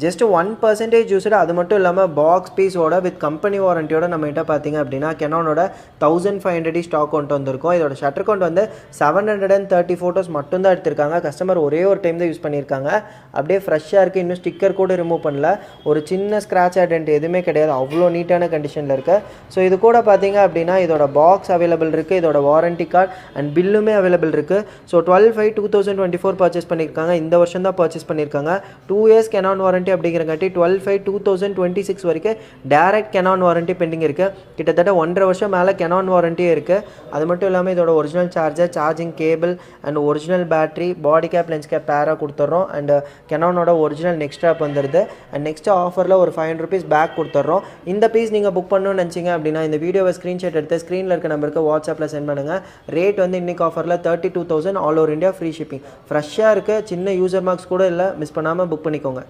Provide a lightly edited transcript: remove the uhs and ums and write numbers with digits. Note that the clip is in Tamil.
Just 1% used. அது மட்டும் இல்லாமல் பாக்ஸ் பீஸோட வித் கம்பெனி வாரண்டியோட நம்மகிட்ட பார்த்தீங்க அப்படின்னா கெனானோட 1500 ஸ்டாக் கொண்டு வந்திருக்கோம். இதோட ஷட்டர் கவுண்ட் வந்து 730 ஃபோட்டோஸ் மட்டும்தான் எடுத்திருக்காங்க. கஸ்டமர் ஒரே ஒரு டைம் தான் யூஸ் பண்ணியிருக்காங்க. அப்படியே ஃப்ரெஷ்ஷாக இருக்குது. இன்னும் ஸ்டிக்கர் கூட ரிமூவ் பண்ணல. ஒரு சின்ன ஸ்க்ராட்ச் ஐடென்ட் எதுவுமே கிடையாது. அவ்வளோ நீட்டான கண்டிஷனில் இருக்குது. ஸோ இது கூட பார்த்தீங்க அப்படின்னா இதோட பாக்ஸ் அவைலபிள் இருக்குது. இதோட வாரண்டி கார்டு அண்ட் பில்லுமே அவைலபிள் இருக்குது. ஸோ 12/5/2024 பர்ச்சேஸ் பண்ணியிருக்காங்க. இந்த வருஷம் தான் பர்ச்சேஸ் பண்ணியிருக்காங்க. 2 இயர்ஸ் கெனான் வாரண்டி அப்படிங்கிறங்காட்டி 12/5/2026 வரைக்கும் டேரக்ட் கெனான் வாரண்டி பெண்டிங் இருக்குது. கிட்டத்தட்ட 1.5 வருஷம் மேலே கெனான் வாரண்டியே இருக்குது. அது மட்டும் இல்லாமல் இதோட original charger, charging cable and original battery, body cap, lens cap பேராக கொடுத்துட்றோம். அண்ட் கெனானோட ஒரிஜினல் நெக்ஸ்ட் ஸ்ட்ராப் வந்துடுது. அண்ட் நெக்ஸ்ட் ஆஃபரில் ஒரு 500 rupees பேக் கொடுத்துட்றோம். இந்த பீஸ் நீங்கள் புக் பண்ணணும்னு நினச்சிங்க அப்படின்னா இந்த வீடியோவை ஸ்க்ரீன்ஷாட் எடுத்து ஸ்க்ரீனில் இருக்க நம்பருக்கு வாட்ஸ்அப்பில் சென்ட் பண்ணுங்கள். ரேட் வந்து இன்றைக்கி ஆஃபரில் 32,000 all over India free shipping. ஃப்ரெஷ்ஷாக இருக்குது. சின்ன யூசர் மார்க்ஸ் கூட இல்லை. மிஸ் பண்ணாமல் புக் பண்ணிக்கோங்க.